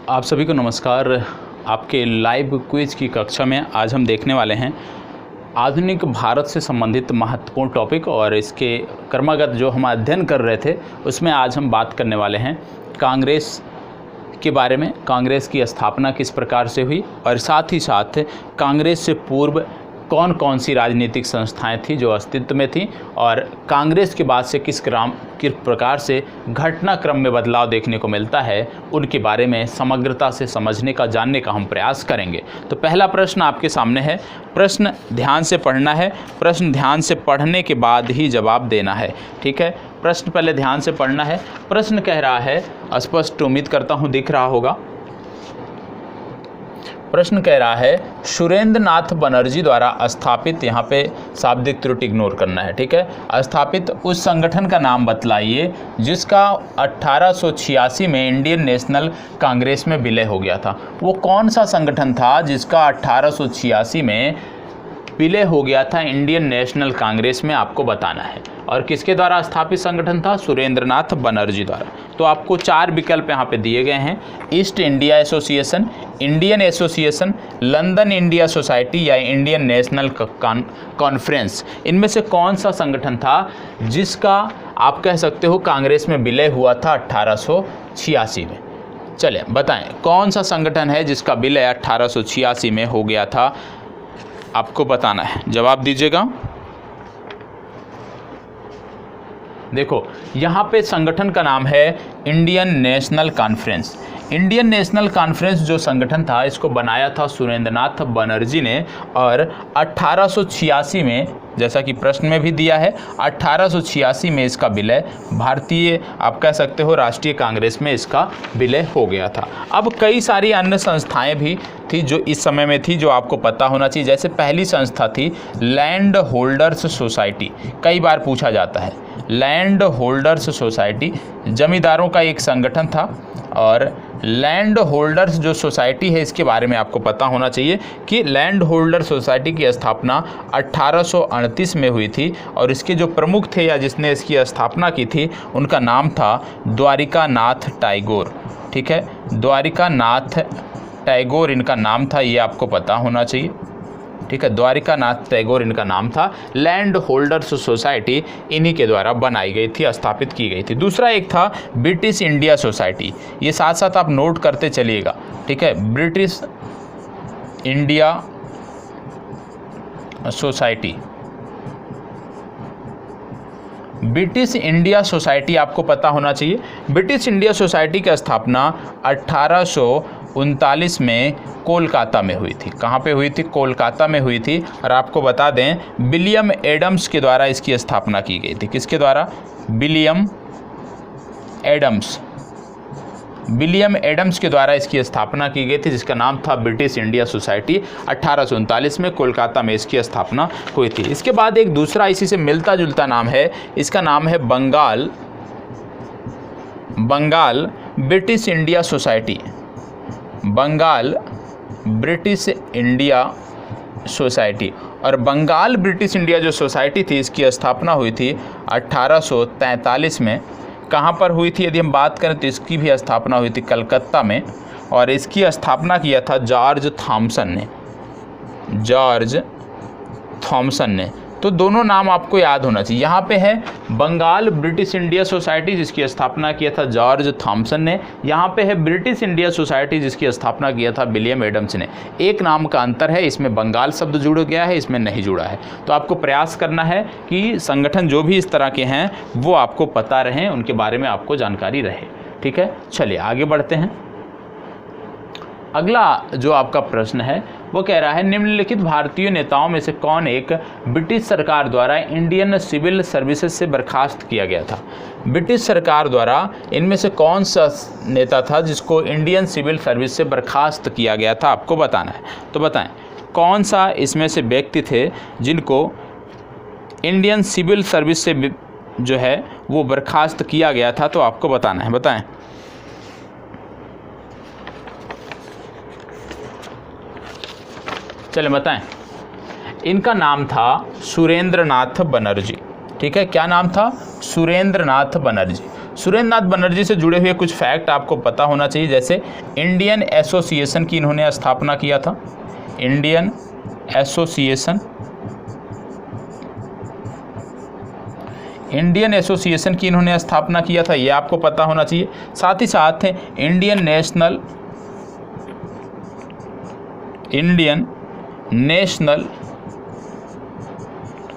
आप सभी को नमस्कार। आपके लाइव क्विज की कक्षा में आज हम देखने वाले हैं आधुनिक भारत से संबंधित महत्वपूर्ण टॉपिक, और इसके क्रमागत जो हम अध्ययन कर रहे थे उसमें आज हम बात करने वाले हैं कांग्रेस के बारे में। कांग्रेस की स्थापना किस प्रकार से हुई और साथ ही साथ कांग्रेस से पूर्व कौन कौन सी राजनीतिक संस्थाएं थी जो अस्तित्व में थी, और कांग्रेस के बाद से किस प्रकार से घटनाक्रम में बदलाव देखने को मिलता है, उनके बारे में समग्रता से समझने का, जानने का हम प्रयास करेंगे। तो पहला प्रश्न आपके सामने है। प्रश्न ध्यान से पढ़ना है, प्रश्न ध्यान से पढ़ने के बाद ही जवाब देना है, ठीक है। प्रश्न पहले ध्यान से पढ़ना है। प्रश्न कह रहा है, स्पष्ट उम्मीद करता हूँ दिख रहा होगा। प्रश्न कह रहा है सुरेंद्र नाथ बनर्जी द्वारा स्थापित, यहाँ पे शाब्दिक त्रुटि इग्नोर करना है, ठीक है। स्थापित उस संगठन का नाम बतलाइए जिसका 1886 में इंडियन नेशनल कांग्रेस में विलय हो गया था। वो कौन सा संगठन था जिसका 1886 में विलय हो गया था इंडियन नेशनल कांग्रेस में, आपको बताना है। और किसके द्वारा स्थापित संगठन था? सुरेंद्र नाथ बनर्जी द्वारा। तो आपको 4 विकल्प यहाँ पे दिए गए हैं। East India association, Indian association, London India society या इंडियन नेशनल कॉन्फ्रेंस। इनमें से कौन सा संगठन था जिसका आप कह सकते हो कांग्रेस में विलय हुआ था 1886 में? चलिए बताएं, कौन सा संगठन है जिसका विलय 1886 में हो गया था? आपको बताना है, जवाब दीजिएगा। देखो यहाँ पे संगठन का नाम है Indian national conference. Indian national conference जो संगठन था, इसको बनाया था सुरेंद्र नाथ बनर्जी ने, और 1886 में, जैसा कि प्रश्न में भी दिया है, 1886 में इसका विलय भारतीय, आप कह सकते हो राष्ट्रीय कांग्रेस में इसका विलय हो गया था। अब कई सारी अन्य संस्थाएं भी थी जो इस समय में थी, जो आपको पता होना चाहिए। जैसे पहली संस्था थी लैंड होल्डर्स सोसाइटी, कई बार पूछा जाता है। लैंड होल्डर्स सोसाइटी जमींदारों का एक संगठन था, और लैंड होल्डर्स जो सोसाइटी है इसके बारे में आपको पता होना चाहिए कि लैंड होल्डर सोसाइटी की स्थापना 1838 में हुई थी, और इसके जो प्रमुख थे या जिसने इसकी स्थापना की थी उनका नाम था द्वारिका नाथ टैगोर, ठीक है। द्वारिका नाथ टैगोर इनका नाम था, ये आपको पता होना चाहिए, ठीक है। द्वारिका नाथ टैगोर इनका नाम था। लैंड होल्डर्स सोसाइटी इन्हीं के द्वारा बनाई गई थी, स्थापित की गई थी। दूसरा एक था ब्रिटिश इंडिया सोसाइटी, ये साथ साथ आप नोट करते चलिएगा, ठीक है। British India society, British India society आपको पता होना चाहिए। ब्रिटिश इंडिया सोसाइटी की स्थापना 1839 में कोलकाता में हुई थी। कहाँ पे हुई थी? कोलकाता में हुई थी। और आपको बता दें विलियम एडम्स के द्वारा इसकी स्थापना की गई थी। किसके द्वारा? विलियम एडम्स के द्वारा इसकी स्थापना की गई थी, जिसका नाम था ब्रिटिश इंडिया सोसाइटी। 1839 में कोलकाता में इसकी स्थापना हुई थी। इसके बाद एक दूसरा इसी से मिलता जुलता नाम है, इसका नाम है Bengal British India society. Bengal British India society, और बंगाल ब्रिटिश इंडिया जो सोसाइटी थी इसकी स्थापना हुई थी 1843 में। कहाँ पर हुई थी यदि हम बात करें तो इसकी भी स्थापना हुई थी कलकत्ता में, और इसकी स्थापना किया था जॉर्ज थॉमसन ने। तो दोनों नाम आपको याद होना चाहिए। यहाँ पे है बंगाल ब्रिटिश इंडिया सोसाइटी जिसकी स्थापना किया था जॉर्ज थॉमसन ने, यहाँ पे है ब्रिटिश इंडिया सोसाइटी जिसकी स्थापना किया था विलियम एडम्स ने। एक नाम का अंतर है, इसमें बंगाल शब्द जुड़ गया है, इसमें नहीं जुड़ा है। तो आपको प्रयास करना है कि संगठन जो भी इस तरह के हैं वो आपको पता रहें, उनके बारे में आपको जानकारी रहे, ठीक है। चलिए आगे बढ़ते हैं। अगला जो आपका प्रश्न है वो कह रहा है निम्नलिखित भारतीय नेताओं में से कौन एक ब्रिटिश सरकार द्वारा इंडियन सिविल सर्विसेज से बर्खास्त किया गया था? ब्रिटिश सरकार द्वारा इनमें से कौन सा नेता था जिसको इंडियन सिविल सर्विस से बर्खास्त किया गया था? आपको बताना है। तो बताएं कौन सा इसमें से व्यक्ति थे जिनको इंडियन सिविल सर्विस से जो है वो बर्खास्त किया गया था? तो आपको बताना है, बताएं। चलिए बताएं। इनका नाम था सुरेंद्र नाथ बनर्जी, ठीक है। क्या नाम था? सुरेंद्र नाथ बनर्जी। सुरेंद्र नाथ बनर्जी से जुड़े हुए कुछ फैक्ट आपको पता होना चाहिए, जैसे इंडियन एसोसिएशन की इन्होंने स्थापना किया था। इंडियन एसोसिएशन की इन्होंने स्थापना किया था, ये आपको पता होना चाहिए। साथ ही साथ इंडियन नेशनल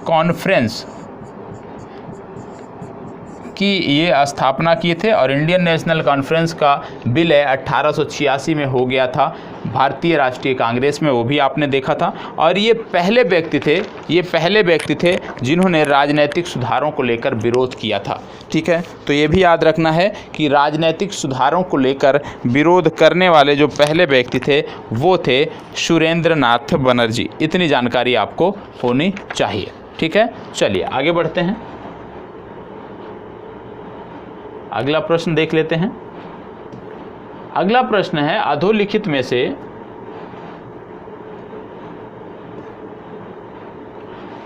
कॉन्फ्रेंस की ये स्थापना किए थे, और इंडियन नेशनल कॉन्फ्रेंस का विलय 1886 में हो गया था भारतीय राष्ट्रीय कांग्रेस में, वो भी आपने देखा था। और ये पहले व्यक्ति थे जिन्होंने राजनीतिक सुधारों को लेकर विरोध किया था। ठीक है, तो ये भी याद रखना है कि राजनीतिक सुधारों को लेकर विरोध करने वाले जो पहले व्यक्ति थे वो थे सुरेंद्र नाथ बनर्जी। इतनी जानकारी आपको होनी चाहिए। ठीक है, चलिए आगे बढ़ते हैं। अगला प्रश्न देख लेते हैं। अगला प्रश्न है, अधोलिखित में से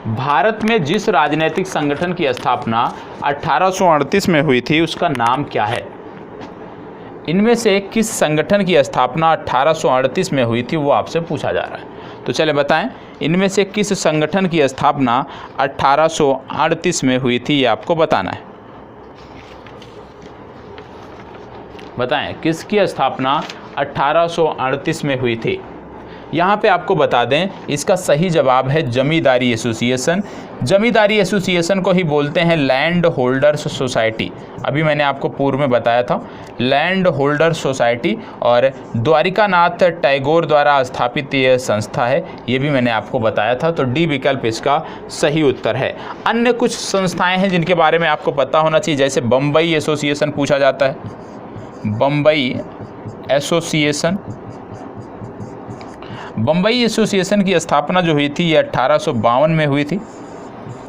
भारत में जिस राजनीतिक संगठन की स्थापना 1838 में हुई थी उसका नाम क्या है? इनमें से किस संगठन की स्थापना 1838 में हुई थी वो आपसे पूछा जा रहा है। तो चले बताएं, इनमें से किस संगठन की स्थापना 1838 में हुई थी, ये आपको बताना है। बताएं किसकी स्थापना 1838 में हुई थी। यहाँ पे आपको बता दें, इसका सही जवाब है जमींदारी एसोसिएशन। जमींदारी एसोसिएशन को ही बोलते हैं लैंड होल्डर्स सोसाइटी। अभी मैंने आपको पूर्व में बताया था लैंड होल्डर्स सोसाइटी, और द्वारिका नाथ टैगोर द्वारा स्थापित यह संस्था है, ये भी मैंने आपको बताया था। तो डी विकल्प इसका सही उत्तर है। अन्य कुछ संस्थाएं हैं जिनके बारे में आपको पता होना चाहिए, जैसे बम्बई एसोसिएशन पूछा जाता है। बम्बई एसोसिएशन की स्थापना जो हुई थी ये 1852 में हुई थी।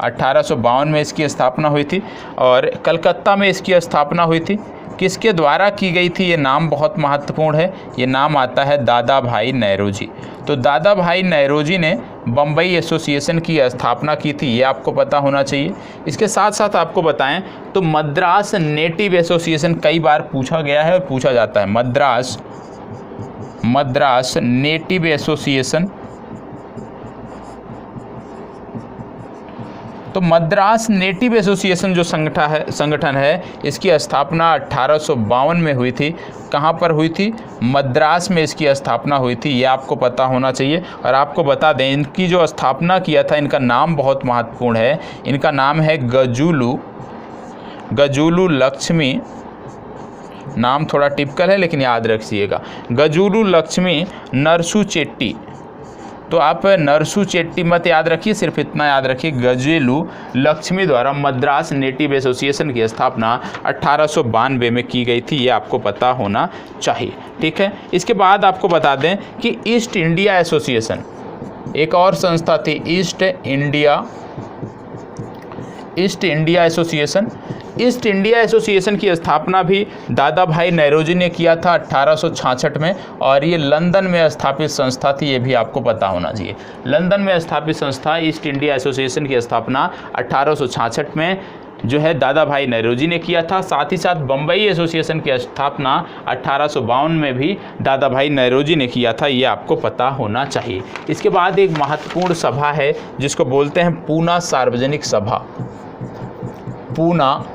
1852 में इसकी स्थापना हुई थी, और कलकत्ता में इसकी स्थापना हुई थी। किसके द्वारा की गई थी, ये नाम बहुत महत्वपूर्ण है। ये नाम आता है दादा भाई नौरोजी। तो दादा भाई नौरोजी ने बम्बई एसोसिएशन की स्थापना की थी, ये आपको पता होना चाहिए। इसके साथ साथ आपको बताएं तो मद्रास नेटिव एसोसिएशन कई बार पूछा गया है और पूछा जाता है। मद्रास नेटिव एसोसिएशन, तो मद्रास नेटिव एसोसिएशन जो संगठन है इसकी स्थापना 1852 में हुई थी। कहाँ पर हुई थी? मद्रास में इसकी स्थापना हुई थी, ये आपको पता होना चाहिए। और आपको बता दें, इनकी जो स्थापना किया था, इनका नाम बहुत महत्वपूर्ण है। इनका नाम है गजुलू लक्ष्मी। नाम थोड़ा टिपिकल है लेकिन याद रखिएगा, गजुलू लक्ष्मी नरसू चेट्टी। तो आप नरसू चेट्टी मत याद रखिए, सिर्फ इतना याद रखिए, गजुलू लक्ष्मी द्वारा मद्रास नेटिव एसोसिएशन की स्थापना 1892 में की गई थी, ये आपको पता होना चाहिए। ठीक है, इसके बाद आपको बता दें कि ईस्ट इंडिया एसोसिएशन एक और संस्था थी, ईस्ट इंडिया एसोसिएशन की स्थापना भी दादा भाई नौरोजी ने किया था 1866 में, और ये लंदन में स्थापित संस्था थी, ये भी आपको पता होना चाहिए। लंदन में स्थापित संस्था ईस्ट इंडिया एसोसिएशन की स्थापना 1866 में जो है दादा भाई नौरोजी ने किया था। साथ ही साथ बम्बई एसोसिएशन की स्थापना 1852 में भी दादा भाई नौरोजी ने किया था, ये आपको पता होना चाहिए। इसके बाद एक महत्वपूर्ण सभा है जिसको बोलते हैं पूना सार्वजनिक सभा। पूना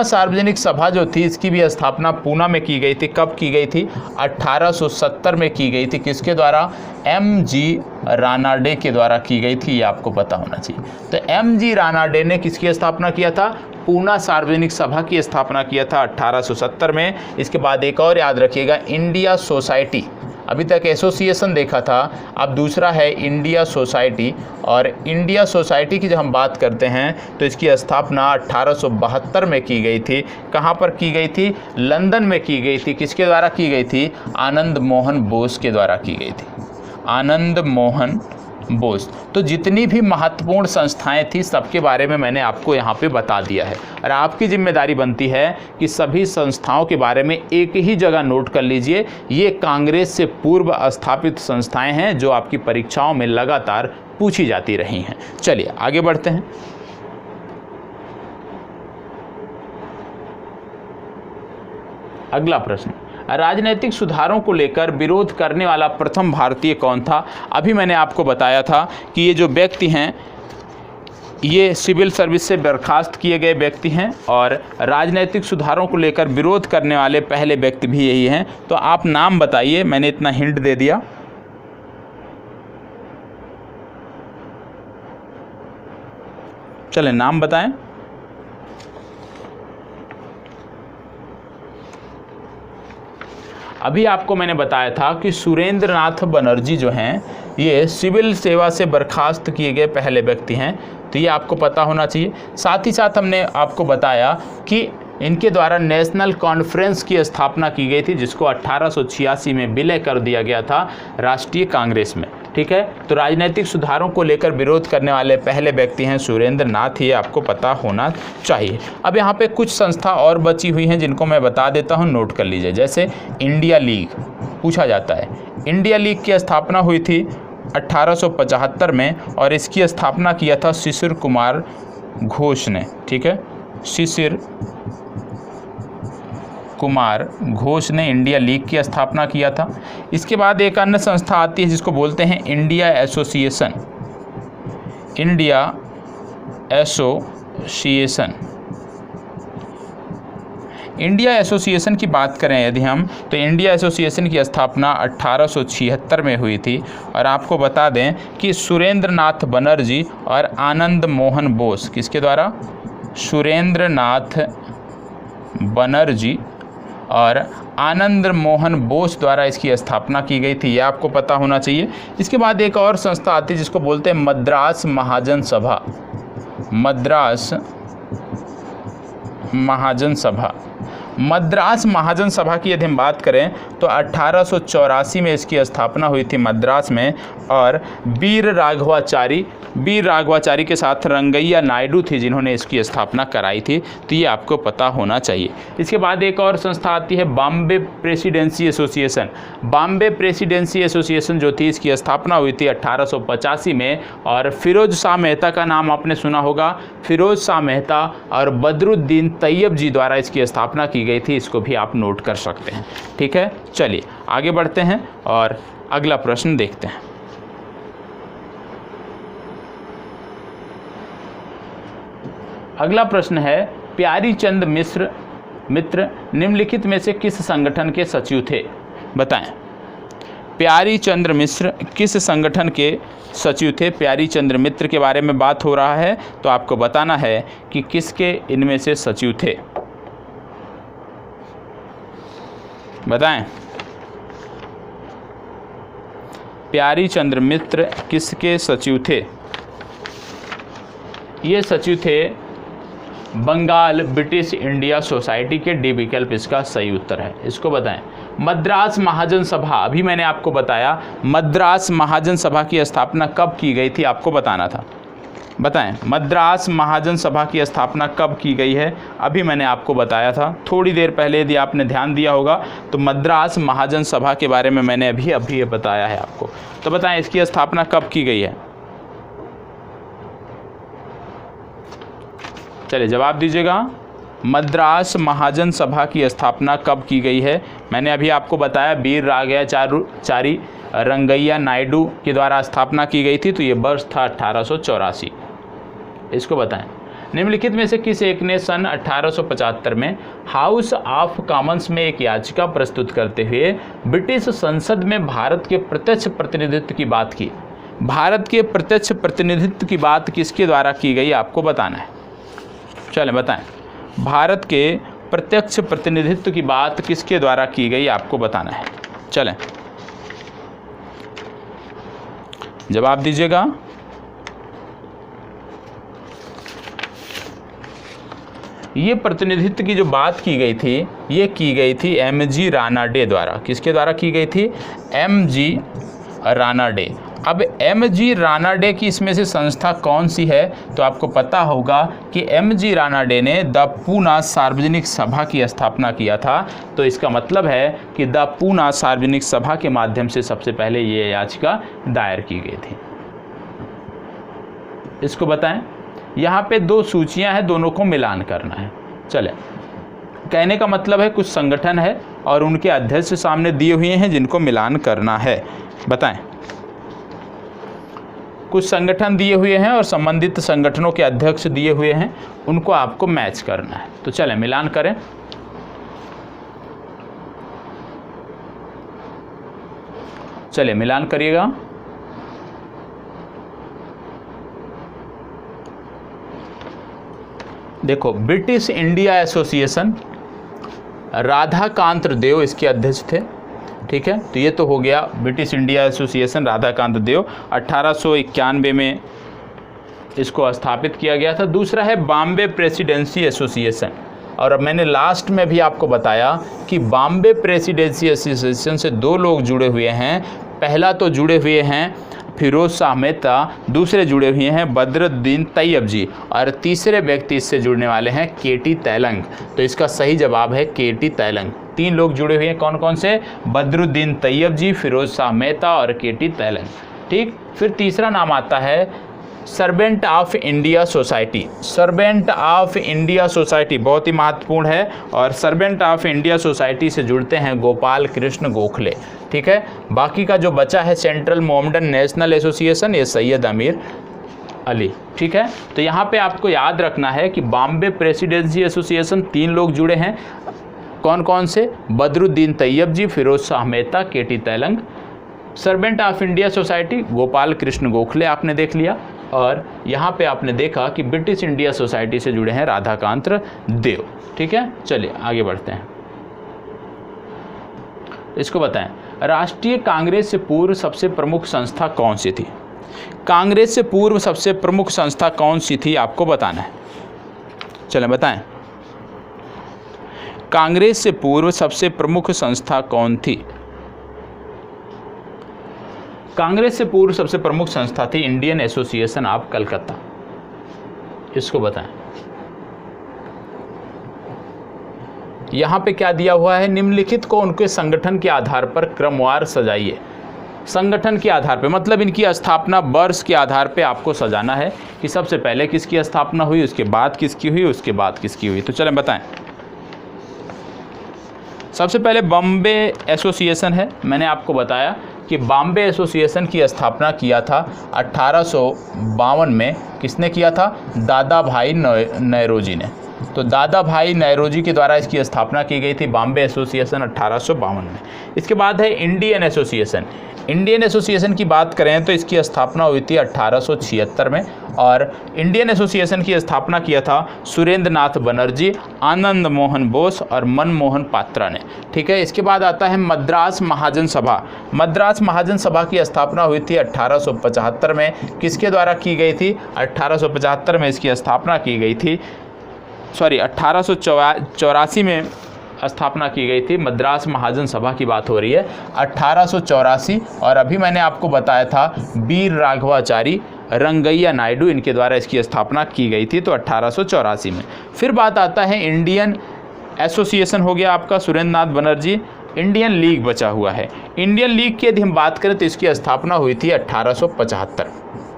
सार्वजनिक सभा जो थी, इसकी भी स्थापना पूना में की गई थी। कब की गई थी? 1870 में की गई थी। किसके द्वारा? एम.जी. रानाडे के द्वारा की गई थी, ये आपको पता होना चाहिए। तो एम.जी. रानाडे ने किसकी स्थापना किया था? पूना सार्वजनिक सभा की स्थापना किया था 1870 में। इसके बाद एक और याद रखिएगा, इंडिया सोसाइटी। अभी तक एसोसिएशन देखा था, अब दूसरा है इंडिया सोसाइटी। और इंडिया सोसाइटी की जब हम बात करते हैं तो इसकी स्थापना 1872 में की गई थी। कहाँ पर की गई थी? लंदन में की गई थी। किसके द्वारा की गई थी? आनंद मोहन बोस के द्वारा की गई थी। आनंद मोहन बोस। तो जितनी भी महत्वपूर्ण संस्थाएं थी सबके बारे में मैंने आपको यहाँ पे बता दिया है, और आपकी जिम्मेदारी बनती है कि सभी संस्थाओं के बारे में एक ही जगह नोट कर लीजिए। ये कांग्रेस से पूर्व स्थापित संस्थाएं हैं जो आपकी परीक्षाओं में लगातार पूछी जाती रही हैं। चलिए आगे बढ़ते हैं। अगला प्रश्न, राजनीतिक सुधारों को लेकर विरोध करने वाला प्रथम भारतीय कौन था? अभी मैंने आपको बताया था कि ये जो व्यक्ति हैं ये सिविल सर्विस से बर्खास्त किए गए व्यक्ति हैं और राजनीतिक सुधारों को लेकर विरोध करने वाले पहले व्यक्ति भी यही हैं। तो आप नाम बताइए, मैंने इतना हिंट दे दिया। चलें नाम बताएं। अभी आपको मैंने बताया था कि सुरेंद्र नाथ बनर्जी जो हैं ये सिविल सेवा से बर्खास्त किए गए पहले व्यक्ति हैं, तो ये आपको पता होना चाहिए। साथ ही साथ हमने आपको बताया कि इनके द्वारा नेशनल कॉन्फ्रेंस की स्थापना की गई थी, जिसको 1886 में विलय कर दिया गया था राष्ट्रीय कांग्रेस में। ठीक है, तो राजनीतिक सुधारों को लेकर विरोध करने वाले पहले व्यक्ति हैं सुरेंद्र नाथ, ये आपको पता होना चाहिए। अब यहाँ पे कुछ संस्था और बची हुई हैं जिनको मैं बता देता हूँ, नोट कर लीजिए। जैसे इंडिया लीग पूछा जाता है, इंडिया लीग की स्थापना हुई थी 1875 में और इसकी स्थापना किया था शिशिर कुमार घोष ने। ठीक है, शिशिर कुमार घोष ने इंडिया लीग की स्थापना किया था। इसके बाद एक अन्य संस्था आती है जिसको बोलते हैं India association. India association, India association की बात करें यदि हम, तो इंडिया एसोसिएशन की स्थापना 1876 में हुई थी और आपको बता दें कि सुरेंद्र नाथ बनर्जी और आनंद मोहन बोस, किसके द्वारा? सुरेंद्र नाथ बनर्जी और आनंद मोहन बोस द्वारा इसकी स्थापना की गई थी, ये आपको पता होना चाहिए। इसके बाद एक और संस्था आती है जिसको बोलते हैं मद्रास महाजन सभा। मद्रास महाजन सभा, मद्रास महाजन सभा की यदि हम बात करें तो 1884 में इसकी स्थापना हुई थी मद्रास में और वीर राघवाचारी के साथ रंगैया नायडू थी जिन्होंने इसकी स्थापना कराई थी, तो ये आपको पता होना चाहिए। इसके बाद एक और संस्था आती है Bombay presidency association. Bombay presidency association जो थी इसकी स्थापना हुई थी 1885 में और फिरोज शाह मेहता का नाम आपने सुना होगा। फिरोज शाह मेहता और बदरुद्दीन तैयब जी द्वारा इसकी स्थापना की गई थी, इसको भी आप नोट कर सकते हैं। ठीक है, चलिए आगे बढ़ते हैं और अगला प्रश्न देखते हैं। अगला प्रश्न है, प्यारी चंद मित्र निम्नलिखित में से किस संगठन के सचिव थे? बताएं। प्यारी चंद्र मिश्र किस संगठन के सचिव थे? प्यारी चंद्र मित्र के बारे में बात हो रहा है, तो आपको बताना है कि किसके इनमें से सचिव थे। बताएं। प्यारी चंद्र मित्र किसके सचिव थे? ये सचिव थे बंगाल ब्रिटिश इंडिया सोसाइटी के। डी विकल्प इसका सही उत्तर है। इसको बताएं। मद्रास महाजन सभा, अभी मैंने आपको बताया मद्रास महाजन सभा की स्थापना कब की गई थी, आपको बताना था। बताएं, मद्रास महाजन सभा की स्थापना कब की गई है? अभी मैंने आपको बताया था थोड़ी देर पहले, यदि आपने ध्यान दिया होगा तो मद्रास महाजन सभा के बारे में मैंने अभी ये बताया है आपको। तो बताएं इसकी स्थापना कब की गई है? चलिए जवाब दीजिएगा। मद्रास महाजन सभा की स्थापना कब की गई है? मैंने अभी आपको बताया वीर राघवाचारी रंगैया नायडू के द्वारा स्थापना की गई थी, तो ये वर्ष था 1884। इसको बताएं। निम्नलिखित में से किस एक ने सन 1875 में हाउस ऑफ कॉमन्स में एक याचिका प्रस्तुत करते हुए ब्रिटिश संसद में भारत के प्रत्यक्ष प्रतिनिधित्व की बात की? भारत के प्रत्यक्ष प्रतिनिधित्व की बात किसके द्वारा की गई, आपको बताना है। चलें बताएं। भारत के प्रत्यक्ष प्रतिनिधित्व की बात किसके द्वारा की गई, आपको बताना है। चलें जवाब दीजिएगा। ये प्रतिनिधित्व की जो बात की गई थी, ये की गई थी एम.जी. रानाडे द्वारा। किसके द्वारा की गई थी? एम.जी. रानाडे। अब एम.जी. रानाडे की इसमें से संस्था कौन सी है, तो आपको पता होगा कि एम.जी. रानाडे ने द पूना सार्वजनिक सभा की स्थापना किया था। तो इसका मतलब है कि द पूना सार्वजनिक सभा के माध्यम से सबसे पहले ये याचिका दायर की गई थी। इसको बताएं। यहाँ पे दो सूचियाँ हैं, दोनों को मिलान करना है। चलें कहने का मतलब है कुछ संगठन है और उनके अध्यक्ष सामने दिए हुए हैं जिनको मिलान करना है। बताएं। कुछ संगठन दिए हुए हैं और संबंधित संगठनों के अध्यक्ष दिए हुए हैं, उनको आपको मैच करना है। तो चलें मिलान करें। चलिए मिलान करिएगा। देखो, ब्रिटिश इंडिया एसोसिएशन, राधाकांत देव इसके अध्यक्ष थे। ठीक है, तो ये तो हो गया ब्रिटिश इंडिया एसोसिएशन, राधाकांत देव, 1891 में इसको स्थापित किया गया था। दूसरा है बॉम्बे प्रेसिडेंसी एसोसिएशन, और अब मैंने लास्ट में भी आपको बताया कि बॉम्बे प्रेसिडेंसी एसोसिएशन से दो लोग जुड़े हुए हैं। पहला तो जुड़े हुए हैं फिरोज शाह मेहता, दूसरे जुड़े हुए हैं बद्रुद्दीन तैयब जी, और तीसरे व्यक्ति इससे जुड़ने वाले हैं केटी तैलंग। तो इसका सही जवाब है केटी तैलंग। 3 लोग जुड़े हुए हैं, कौन कौन से? बद्रुद्दीन तैयब जी, फिरोज शाह मेहता और केटी तैलंग। ठीक, फिर तीसरा नाम आता है servant of India society. Servant of India society बहुत ही महत्वपूर्ण है, और सर्वेंट ऑफ इंडिया सोसाइटी से जुड़ते हैं गोपाल कृष्ण गोखले। ठीक है, बाकी का जो बचा है सेंट्रल मोहम्मडन नेशनल एसोसिएशन, ये सैयद अमीर अली। ठीक है, तो यहाँ पे आपको याद रखना है कि बॉम्बे प्रेसिडेंसी एसोसिएशन 3 लोग जुड़े हैं, कौन कौन से? Badruddin Tyab ji, Firoz Shah Mehta, KT Telang. Servant of India Society Gopal Krishna Gokhale आपने देख लिया, और यहाँ पे आपने देखा कि ब्रिटिश इंडिया सोसाइटी से जुड़े हैं राधाकांत देव। ठीक है, चलिए आगे बढ़ते हैं। इसको बताएं, राष्ट्रीय कांग्रेस से पूर्व सबसे प्रमुख संस्था कौन सी थी? कांग्रेस से पूर्व सबसे प्रमुख संस्था कौन सी थी आपको बताना है। चलें बताएं, कांग्रेस से पूर्व सबसे प्रमुख संस्था कौन थी? कांग्रेस से पूर्व सबसे प्रमुख संस्था थी इंडियन एसोसिएशन ऑफ कलकत्ता। इसको बताएं। यहाँ पे क्या दिया हुआ है? निम्नलिखित को उनके संगठन के आधार पर क्रमवार सजाइए। संगठन के आधार पे मतलब इनकी स्थापना वर्ष के आधार पे आपको सजाना है कि सबसे पहले किसकी स्थापना हुई, उसके बाद किसकी हुई, उसके बाद किसकी हुई। तो चलें बताएं। सबसे पहले बॉम्बे एसोसिएशन है। मैंने आपको बताया कि बॉम्बे एसोसिएशन की स्थापना किया था 1852 में। किसने किया था? दादा भाई नौरोजी ने। तो दादा भाई नौरोजी के द्वारा इसकी स्थापना की गई थी बॉम्बे एसोसिएशन 1852 में। इसके बाद है इंडियन एसोसिएशन। इंडियन एसोसिएशन की बात करें तो इसकी स्थापना हुई थी 1876 में, और इंडियन एसोसिएशन की स्थापना किया था सुरेंद्र नाथ बनर्जी, आनंद मोहन बोस और मनमोहन पात्रा ने। ठीक है, इसके बाद आता है मद्रास महाजन सभा। मद्रास महाजन सभा की स्थापना हुई थी 1875 में। किसके द्वारा की गई थी? 1875 में इसकी स्थापना की गई थी, 1884 में स्थापना की गई थी। मद्रास महाजन सभा की बात हो रही है 1884, और अभी मैंने आपको बताया था वीर राघवाचारी, रंगैया नायडू, इनके द्वारा इसकी स्थापना की गई थी, तो 1884 में। फिर बात आता है इंडियन एसोसिएशन हो गया आपका सुरेंद्र नाथ बनर्जी। इंडियन लीग बचा हुआ है। इंडियन लीग की यदि हम बात करें तो इसकी स्थापना हुई थी 1875।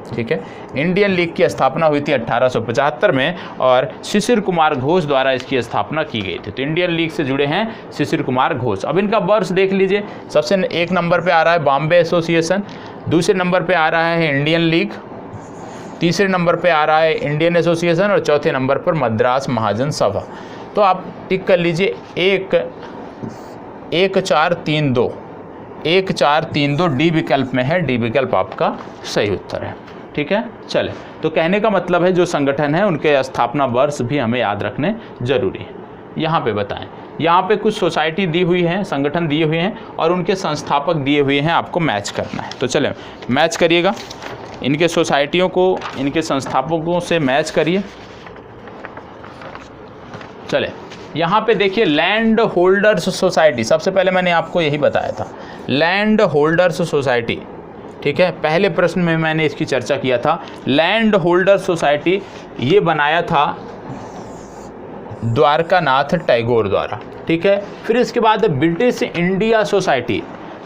ठीक है, इंडियन लीग की स्थापना हुई थी 1875 में, और शिशिर कुमार घोष द्वारा इसकी स्थापना की गई थी। तो इंडियन लीग से जुड़े हैं शिशिर कुमार घोष। अब इनका वर्ष देख लीजिए। सबसे 1 नंबर पे आ रहा है बॉम्बे एसोसिएशन, दूसरे नंबर पे आ रहा है इंडियन लीग, तीसरे नंबर पे आ रहा है इंडियन एसोसिएशन, और चौथे नंबर पर मद्रास महाजन सभा। तो आप टिक कर लीजिए 1432, 1432 डी विकल्प में है। डी विकल्प आपका सही उत्तर है। ठीक है, चले। तो कहने का मतलब है जो संगठन है उनके स्थापना वर्ष भी हमें याद रखने जरूरी है। यहाँ पे बताएं, यहाँ पे कुछ सोसाइटी दी हुई हैं, संगठन दिए हुए हैं, और उनके संस्थापक दिए हुए हैं, आपको मैच करना है। तो चलें मैच करिएगा, इनके सोसाइटियों को इनके संस्थापकों से मैच करिए। चले, यहाँ पे देखिए लैंड होल्डर्स सोसाइटी। सबसे पहले मैंने आपको यही बताया था, लैंड होल्डर्स सोसाइटी। ठीक है, पहले प्रश्न में मैंने इसकी चर्चा किया था। लैंड होल्डर सोसाइटी ये बनाया था द्वारकानाथ टैगोर द्वारा। ठीक है, फिर इसके बाद British India society.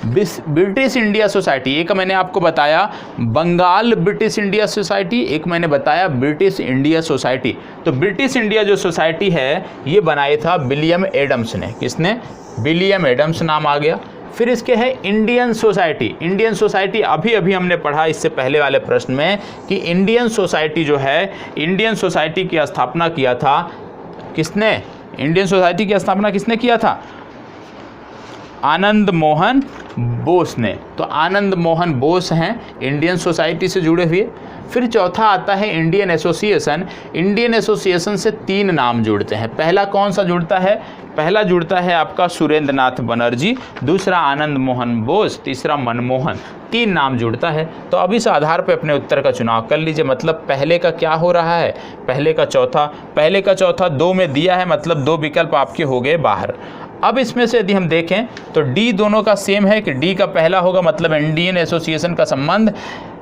British India society, एक मैंने आपको बताया बंगाल ब्रिटिश इंडिया सोसाइटी, एक मैंने बताया ब्रिटिश इंडिया सोसाइटी। तो ब्रिटिश इंडिया जो सोसाइटी है ये बनाया था विलियम एडम्स ने। किसने? विलियम एडम्स नाम आ गया। फिर इसके है इंडियन सोसाइटी। इंडियन सोसाइटी अभी अभी हमने पढ़ा इससे पहले वाले प्रश्न में कि इंडियन सोसाइटी जो है, इंडियन सोसाइटी की स्थापना किया था किसने? इंडियन सोसाइटी की स्थापना किसने किया था? आनंद मोहन बोस ने। तो आनंद मोहन बोस हैं इंडियन सोसाइटी से जुड़े हुए। फिर चौथा आता है इंडियन एसोसिएशन। इंडियन एसोसिएशन से 3 नाम जुड़ते हैं। पहला कौन सा जुड़ता है? पहला जुड़ता है आपका सुरेंद्र नाथ बनर्जी, दूसरा आनंद मोहन बोस, तीसरा मनमोहन। 3 नाम जुड़ता है। तो अब इस आधार पर अपने उत्तर का चुनाव कर लीजिए। मतलब पहले का क्या हो रहा है? पहले का चौथा 2 में दिया है, मतलब 2 विकल्प आपके हो गए बाहर। अब इसमें से यदि हम देखें तो डी दोनों का सेम है कि डी का पहला होगा, मतलब इंडियन एसोसिएशन का संबंध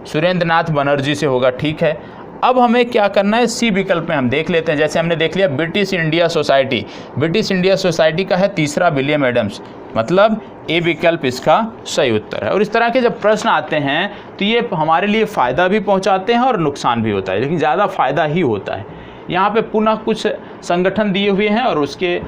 सुरेंद्र नाथ बनर्जी से होगा। ठीक है, अब हमें क्या करना है? सी विकल्प में हम देख लेते हैं। जैसे हमने देख लिया British India society, British India society का है तीसरा विलियम एडम्स, मतलब ए विकल्प इसका सही उत्तर है। और इस तरह के जब प्रश्न आते हैं तो ये हमारे लिए फ़ायदा भी पहुंचाते हैं और नुकसान भी होता है, लेकिन ज़्यादा फ़ायदा ही होता है। यहाँ पे पुनः कुछ संगठन दिए हुए हैं और उसके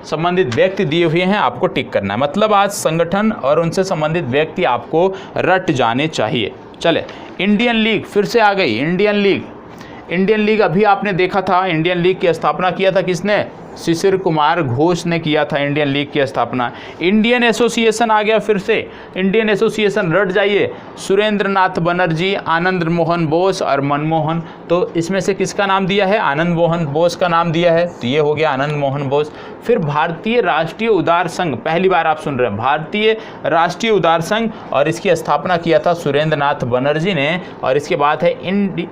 संबंधित व्यक्ति दिए हुए हैं, आपको टिक करना है। मतलब आज संगठन और उनसे संबंधित व्यक्ति आपको रट जाने चाहिए। चले, इंडियन लीग फिर से आ गई। इंडियन लीग अभी आपने देखा था, इंडियन लीग की स्थापना किया था किसने? शिशिर कुमार घोष ने किया था इंडियन लीग की स्थापना। इंडियन एसोसिएशन आ गया फिर से। इंडियन एसोसिएशन रट जाइए, सुरेंद्र नाथ बनर्जी, आनंद मोहन बोस और मनमोहन। तो इसमें से किसका नाम दिया है? आनंद मोहन बोस का नाम दिया है, तो ये हो गया आनंद मोहन बोस। फिर भारतीय राष्ट्रीय उदार संघ, पहली बार आप सुन रहे हैं, भारतीय राष्ट्रीय उदार संघ, और इसकी स्थापना किया था सुरेंद्र नाथ बनर्जी ने। और इसके बाद है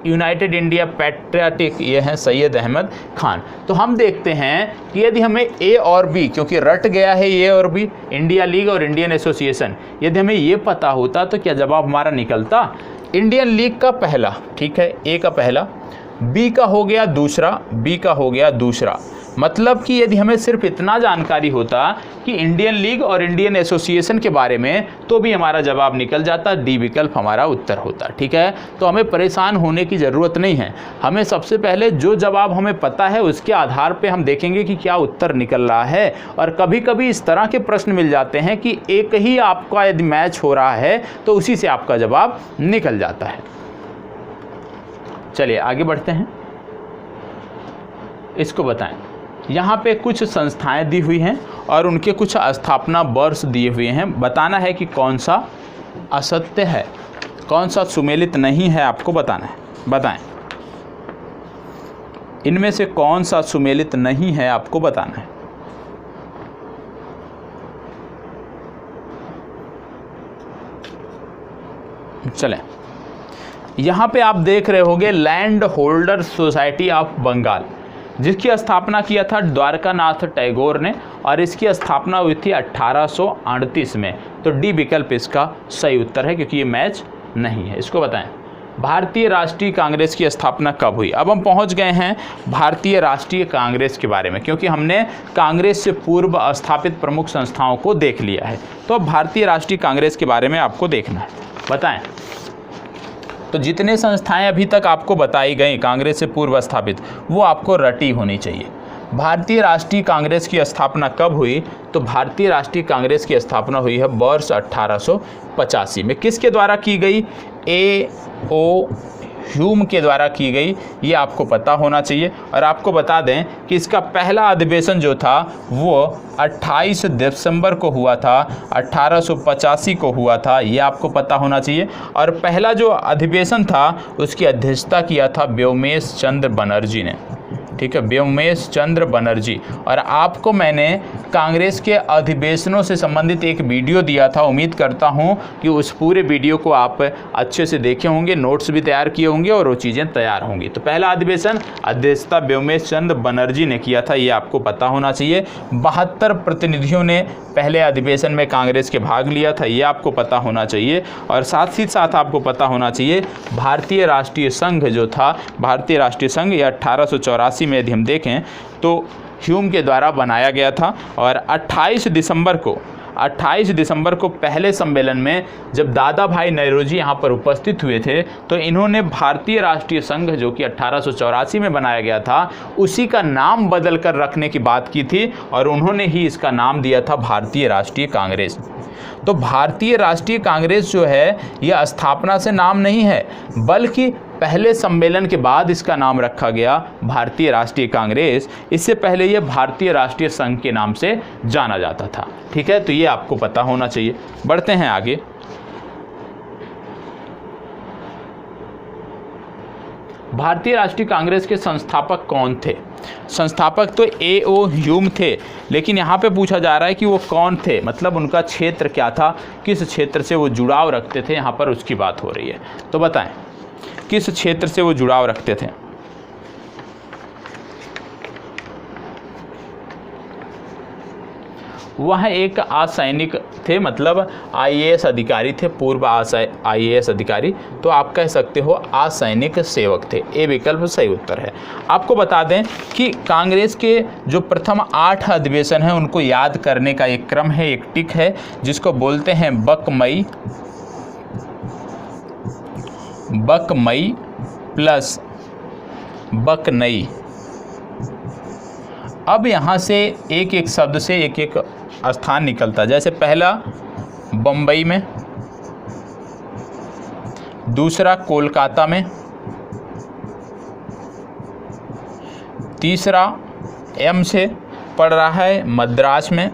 यूनाइटेड इंडिया पैट्रियाटिक, ये है सैयद अहमद खान। तो हम देखते हैं कि यदि हमें ए और बी, क्योंकि रट गया है ए और बी, इंडिया लीग और इंडियन एसोसिएशन, यदि हमें ये पता होता तो क्या जवाब हमारा निकलता? इंडियन लीग का पहला, ठीक है, ए का पहला, बी का हो गया दूसरा, बी का हो गया दूसरा। मतलब कि यदि हमें सिर्फ इतना जानकारी होता कि इंडियन लीग और इंडियन एसोसिएशन के बारे में, तो भी हमारा जवाब निकल जाता, डी विकल्प हमारा उत्तर होता। ठीक है, तो हमें परेशान होने की ज़रूरत नहीं है। हमें सबसे पहले जो जवाब हमें पता है उसके आधार पे हम देखेंगे कि क्या उत्तर निकल रहा है। और कभी कभी इस तरह के प्रश्न मिल जाते हैं कि एक ही आपका यदि मैच हो रहा है तो उसी से आपका जवाब निकल जाता है। चलिए आगे बढ़ते हैं, इसको बताएं। यहाँ पे कुछ संस्थाएं दी हुई हैं और उनके कुछ स्थापना वर्ष दिए हुए हैं। बताना है कि कौन सा असत्य है, कौन सा सुमेलित नहीं है, आपको बताना है। बताएं, इनमें से कौन सा सुमेलित नहीं है, आपको बताना है। चलें, यहाँ पे आप देख रहे होंगे land holder society of Bengal, जिसकी स्थापना किया था द्वारकानाथ टैगोर ने, और इसकी स्थापना हुई थी 1838 में। तो डी विकल्प इसका सही उत्तर है, क्योंकि ये मैच नहीं है। इसको बताएं, भारतीय राष्ट्रीय कांग्रेस की स्थापना कब हुई? अब हम पहुंच गए हैं भारतीय राष्ट्रीय कांग्रेस के बारे में, क्योंकि हमने कांग्रेस से पूर्व स्थापित प्रमुख संस्थाओं को देख लिया है। तो अब भारतीय राष्ट्रीय कांग्रेस के बारे में आपको देखना है। बताएं, तो जितने संस्थाएं अभी तक आपको बताई गई कांग्रेस से पूर्व स्थापित, वो आपको रटी होनी चाहिए। भारतीय राष्ट्रीय कांग्रेस की स्थापना कब हुई? तो भारतीय राष्ट्रीय कांग्रेस की स्थापना हुई है वर्ष 1885 में। किसके द्वारा की गई? A.O. ह्यूम के द्वारा की गई, ये आपको पता होना चाहिए। और आपको बता दें कि इसका पहला अधिवेशन जो था वो 28 दिसंबर को हुआ था, 1885 को हुआ था, ये आपको पता होना चाहिए। और पहला जो अधिवेशन था उसकी अध्यक्षता किया था व्योमेश चंद्र बनर्जी ने। ठीक है, व्योमेश चंद्र बनर्जी। और आपको मैंने कांग्रेस के अधिवेशनों से संबंधित एक वीडियो दिया था, उम्मीद करता हूं कि उस पूरे वीडियो को आप अच्छे से देखे होंगे, नोट्स भी तैयार किए होंगे और वो चीज़ें तैयार होंगी। तो पहला अधिवेशन अध्यक्षता व्योमेश चंद्र बनर्जी ने किया था, ये आपको पता होना चाहिए। 72 प्रतिनिधियों ने पहले अधिवेशन में कांग्रेस के भाग लिया था, ये आपको पता होना चाहिए। और साथ ही साथ आपको पता होना चाहिए भारतीय राष्ट्रीय संघ जो था, भारतीय राष्ट्रीय संघ ये 1884 में यदि हम देखें तो ह्यूम के द्वारा बनाया गया था। और 28 दिसंबर को 28 दिसंबर को पहले सम्मेलन में जब दादा भाई नौरोजी यहाँ पर उपस्थित हुए थे तो इन्होंने भारतीय राष्ट्रीय संघ जो कि 1884 में बनाया गया था उसी का नाम बदल कर रखने की बात की थी और उन्होंने ही इसका नाम दिया था भारतीय राष्ट्रीय कांग्रेस। तो भारतीय राष्ट्रीय कांग्रेस जो है यह स्थापना से नाम नहीं है बल्कि पहले सम्मेलन के बाद इसका नाम रखा गया भारतीय राष्ट्रीय कांग्रेस। इससे पहले यह भारतीय राष्ट्रीय संघ के नाम से जाना जाता था। ठीक है, तो ये आपको पता होना चाहिए। बढ़ते हैं आगे। भारतीय राष्ट्रीय कांग्रेस के संस्थापक कौन थे? संस्थापक तो A.O. ह्यूम थे, लेकिन यहाँ पे पूछा जा रहा है कि वो कौन थे, मतलब उनका क्षेत्र क्या था, किस क्षेत्र से वो जुड़ाव रखते थे, यहाँ पर उसकी बात हो रही है। तो बताएं किस क्षेत्र से वो जुड़ाव रखते थे। वह एक असैनिक थे, मतलब IAS अधिकारी थे, पूर्व IAS अधिकारी। तो आप कह सकते हो असैनिक सेवक थे। ए विकल्प सही उत्तर है। आपको बता दें कि कांग्रेस के जो प्रथम 8 अधिवेशन हैं उनको याद करने का एक क्रम है, एक टिक है जिसको बोलते हैं बकमई प्लस बकनई। अब यहाँ से एक एक शब्द से एक एक स्थान निकलता है। जैसे पहला बम्बई में, दूसरा कोलकाता में, तीसरा M से पड़ रहा है मद्रास में,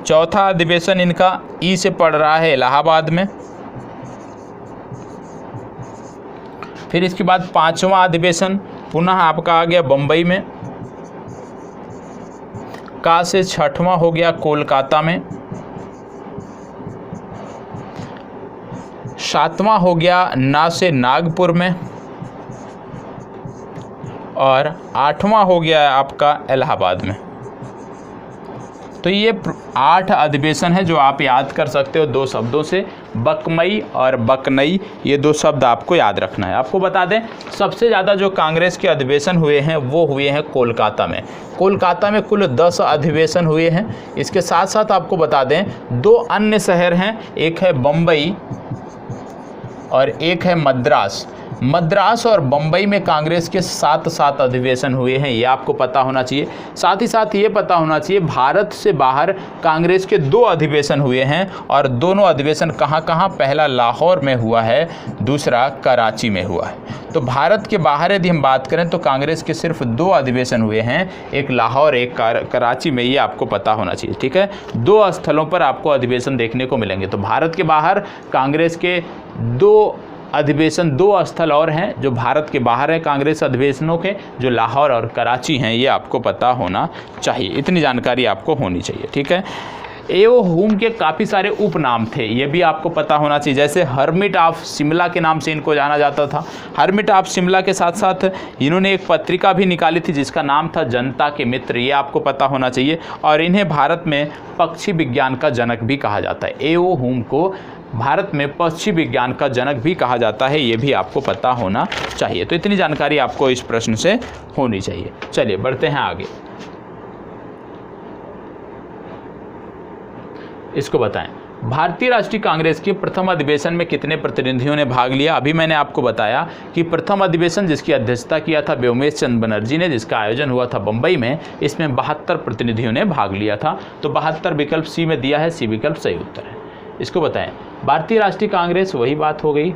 चौथा अधिवेशन इनका E से पड़ रहा है इलाहाबाद में, फिर इसके बाद 5वां अधिवेशन पुनः आपका आ गया बम्बई में, का से 6वां हो गया कोलकाता में, 7वां हो गया ना से नागपुर में और 8वां हो गया आपका इलाहाबाद में। तो ये 8 अधिवेशन है जो आप याद कर सकते हो 2 शब्दों से, बकमई और बकनई। ये 2 शब्द आपको याद रखना है। आपको बता दें सबसे ज़्यादा जो कांग्रेस के अधिवेशन हुए हैं वो हुए हैं कोलकाता में। कोलकाता में कुल 10 अधिवेशन हुए हैं। इसके साथ साथ आपको बता दें 2 अन्य शहर हैं, एक है बम्बई और एक है मद्रास। मद्रास और बम्बई में कांग्रेस के 7 अधिवेशन हुए हैं, ये आपको पता होना चाहिए। साथ ही साथ ये पता होना चाहिए भारत से बाहर कांग्रेस के 2 अधिवेशन हुए हैं और दोनों अधिवेशन कहाँ कहाँ, पहला लाहौर में हुआ है, दूसरा कराची में हुआ है। तो भारत के बाहर यदि हम बात करें तो कांग्रेस के सिर्फ 2 अधिवेशन हुए हैं, एक लाहौर एक कराची में, ये आपको पता होना चाहिए। ठीक है, 2 स्थलों पर आपको अधिवेशन देखने को मिलेंगे। तो भारत के बाहर कांग्रेस के 2 अधिवेशन, 2 स्थल और हैं जो भारत के बाहर है कांग्रेस अधिवेशनों के, जो लाहौर और कराची हैं, ये आपको पता होना चाहिए। इतनी जानकारी आपको होनी चाहिए। ठीक है, A.O. ह्यूम के काफ़ी सारे उपनाम थे, ये भी आपको पता होना चाहिए। जैसे हर्मिट ऑफ शिमला के नाम से इनको जाना जाता था। हर्मिट ऑफ शिमला के साथ साथ इन्होंने एक पत्रिका भी निकाली थी जिसका नाम था जनता के मित्र, ये आपको पता होना चाहिए। और इन्हें भारत में पक्षी विज्ञान का जनक भी कहा जाता है। A.O. ह्यूम को भारत में पक्षी विज्ञान का जनक भी कहा जाता है, ये भी आपको पता होना चाहिए। तो इतनी जानकारी आपको इस प्रश्न से होनी चाहिए। चलिए बढ़ते हैं आगे। इसको बताएं, भारतीय राष्ट्रीय कांग्रेस के प्रथम अधिवेशन में कितने प्रतिनिधियों ने भाग लिया? अभी मैंने आपको बताया कि प्रथम अधिवेशन जिसकी अध्यक्षता किया था व्योमेश चंद्र बनर्जी ने, जिसका आयोजन हुआ था बम्बई में, इसमें 72 प्रतिनिधियों ने भाग लिया था। तो 72 विकल्प C में दिया है, C विकल्प सही उत्तर है। इसको बताएं, भारतीय राष्ट्रीय कांग्रेस, वही बात हो गई।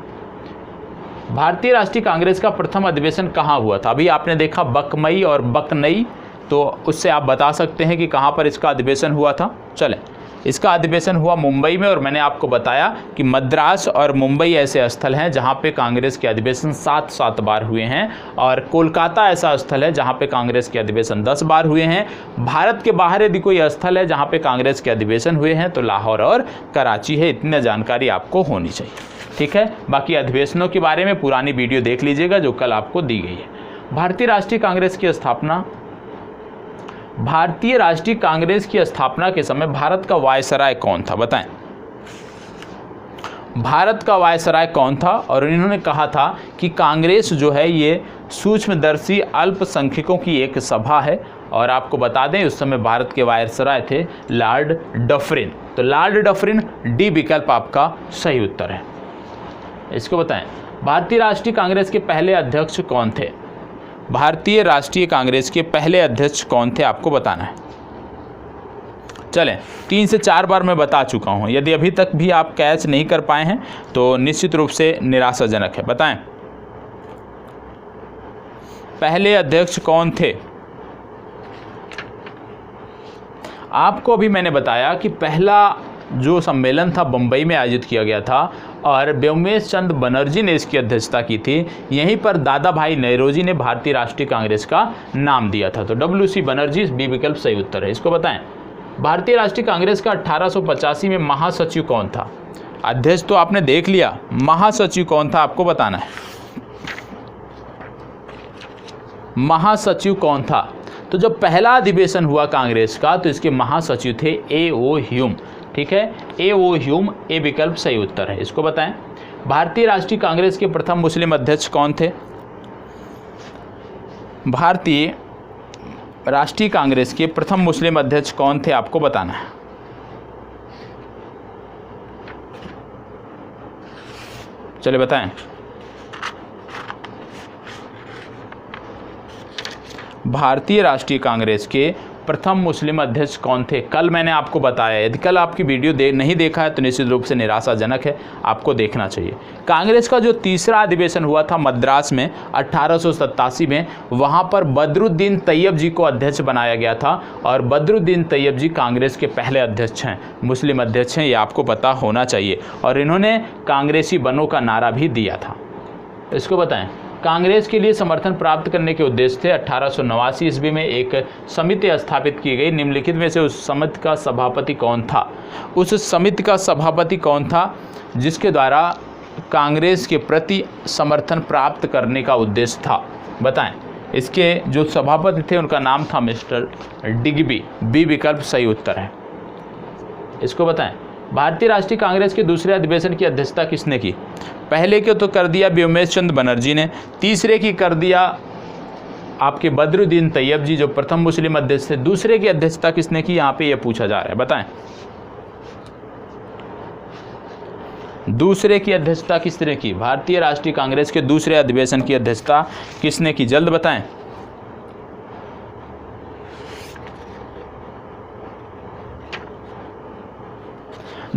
भारतीय राष्ट्रीय कांग्रेस का प्रथम अधिवेशन कहाँ हुआ था? अभी आपने देखा बकमई और बकनई, तो उससे आप बता सकते हैं कि कहाँ पर इसका अधिवेशन हुआ था। चलें, इसका अधिवेशन हुआ मुंबई में, और मैंने आपको बताया कि मद्रास और मुंबई ऐसे स्थल हैं जहां पे कांग्रेस के अधिवेशन 7 बार हुए हैं, और कोलकाता ऐसा स्थल है जहां पे कांग्रेस के अधिवेशन 10 बार हुए हैं। भारत के बाहर यदि कोई स्थल है जहां पे कांग्रेस के अधिवेशन हुए हैं तो लाहौर और कराची है। इतनी जानकारी आपको होनी चाहिए। ठीक है, बाकी अधिवेशनों के बारे में पुरानी वीडियो देख लीजिएगा जो कल आपको दी गई है। भारतीय राष्ट्रीय कांग्रेस की स्थापना, भारतीय राष्ट्रीय कांग्रेस की स्थापना के समय भारत का वायसराय कौन था? बताएं, भारत का वायसराय कौन था? और इन्होंने कहा था कि कांग्रेस जो है ये सूक्ष्मदर्शी अल्पसंख्यकों की एक सभा है और आपको बता दें उस समय भारत के वायसराय थे लॉर्ड डफरिन। तो लॉर्ड डफरिन, डी विकल्प आपका सही उत्तर है। इसको बताएं, भारतीय राष्ट्रीय कांग्रेस के पहले अध्यक्ष कौन थे? भारतीय राष्ट्रीय कांग्रेस के पहले अध्यक्ष कौन थे आपको बताना है। चलें, 3 से 4 बार मैं बता चुका हूं, यदि अभी तक भी आप कैच नहीं कर पाए हैं तो निश्चित रूप से निराशाजनक है। बताएं पहले अध्यक्ष कौन थे? आपको अभी मैंने बताया कि पहला जो सम्मेलन था बम्बई में आयोजित किया गया था और व्योमेश चंद्र बनर्जी ने इसकी अध्यक्षता की थी। यहीं पर दादा भाई नौरोजी ने भारतीय राष्ट्रीय कांग्रेस का नाम दिया था। तो WC बनर्जी, बी विकल्प सही उत्तर है। इसको बताएं, भारतीय राष्ट्रीय कांग्रेस का 1885 में महासचिव कौन था? अध्यक्ष तो आपने देख लिया, महासचिव कौन था आपको बताना है। महासचिव कौन था? तो जब पहला अधिवेशन हुआ कांग्रेस का तो इसके महासचिव थे A.O. ह्यूम। ठीक है, A.O. ह्यूम, ए विकल्प सही उत्तर है। इसको बताएं, भारतीय राष्ट्रीय कांग्रेस के प्रथम मुस्लिम अध्यक्ष कौन थे? भारतीय राष्ट्रीय कांग्रेस के प्रथम मुस्लिम अध्यक्ष कौन थे आपको बताना है। चलिए बताएं, भारतीय राष्ट्रीय कांग्रेस के प्रथम मुस्लिम अध्यक्ष कौन थे? कल मैंने आपको बताया, यदि कल आपकी वीडियो नहीं देखा है तो निश्चित रूप से निराशाजनक है, आपको देखना चाहिए। कांग्रेस का जो तीसरा अधिवेशन हुआ था मद्रास में 1887 में, वहां पर बदरुद्दीन तैयब जी को अध्यक्ष बनाया गया था और बदरुद्दीन तैयब जी कांग्रेस के पहले अध्यक्ष हैं, मुस्लिम अध्यक्ष हैं, ये आपको पता होना चाहिए। और इन्होंने कांग्रेसी बनो का नारा भी दिया था। इसको बताएं, कांग्रेस के लिए समर्थन प्राप्त करने के उद्देश्य से 1889 ईस्वी में एक समिति स्थापित की गई। निम्नलिखित में से उस समिति का सभापति कौन था? उस समिति का सभापति कौन था जिसके द्वारा कांग्रेस के प्रति समर्थन प्राप्त करने का उद्देश्य था? बताएं। इसके जो सभापति थे उनका नाम था मिस्टर डिग्बी, बी विकल्प सही उत्तर है। इसको बताएं, भारतीय राष्ट्रीय कांग्रेस के दूसरे अधिवेशन की अध्यक्षता किसने की? पहले के तो कर दिया व्योमेश चंद्र बनर्जी ने, तीसरे की कर दिया आपके बदरुद्दीन तैयब जी जो प्रथम मुस्लिम अध्यक्ष थे। दूसरे की अध्यक्षता किसने की यहाँ पे ये पूछा जा रहा है, बताएं। दूसरे की अध्यक्षता किसने की? भारतीय राष्ट्रीय कांग्रेस के दूसरे अधिवेशन की अध्यक्षता किसने की? जल्द बताएं।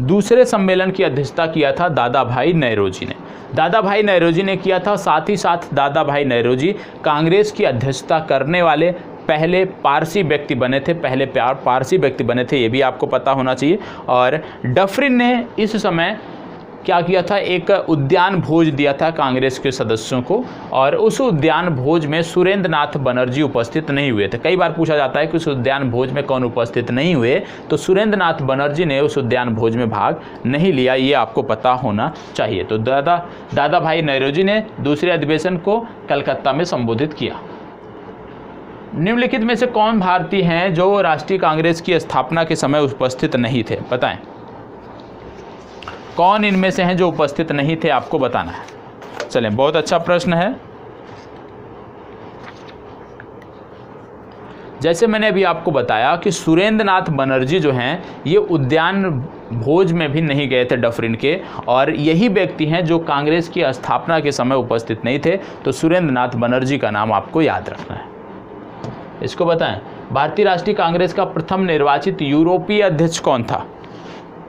दूसरे सम्मेलन की अध्यक्षता किया था दादा भाई नौरोजी ने। दादा भाई नौरोजी ने किया था। साथ ही साथ दादा भाई नौरोजी कांग्रेस की अध्यक्षता करने वाले पहले पारसी व्यक्ति बने थे, पहले पारसी व्यक्ति बने थे, ये भी आपको पता होना चाहिए। और डफरिन ने इस समय क्या किया था, एक उद्यान भोज दिया था कांग्रेस के सदस्यों को और उस उद्यान भोज में सुरेंद्र नाथ बनर्जी उपस्थित नहीं हुए थे। कई बार पूछा जाता है कि उस उद्यान भोज में कौन उपस्थित नहीं हुए, तो सुरेंद्र नाथ बनर्जी ने उस उद्यान भोज में भाग नहीं लिया, ये आपको पता होना चाहिए। तो दादा भाई नौरोजी ने दूसरे अधिवेशन को कलकत्ता में संबोधित किया। निम्नलिखित में से कौन भारतीय हैं जो राष्ट्रीय कांग्रेस की स्थापना के समय उपस्थित नहीं थे? बताएं, कौन इनमें से हैं जो उपस्थित नहीं थे आपको बताना है। चलें, बहुत अच्छा प्रश्न है। जैसे मैंने अभी आपको बताया कि सुरेंद्र नाथ बनर्जी जो हैं ये उद्यान भोज में भी नहीं गए थे डफरिन के, और यही व्यक्ति हैं जो कांग्रेस की स्थापना के समय उपस्थित नहीं थे। तो सुरेंद्र नाथ बनर्जी का नाम आपको याद रखना है। इसको बताएं, भारतीय राष्ट्रीय कांग्रेस का प्रथम निर्वाचित यूरोपीय अध्यक्ष कौन था?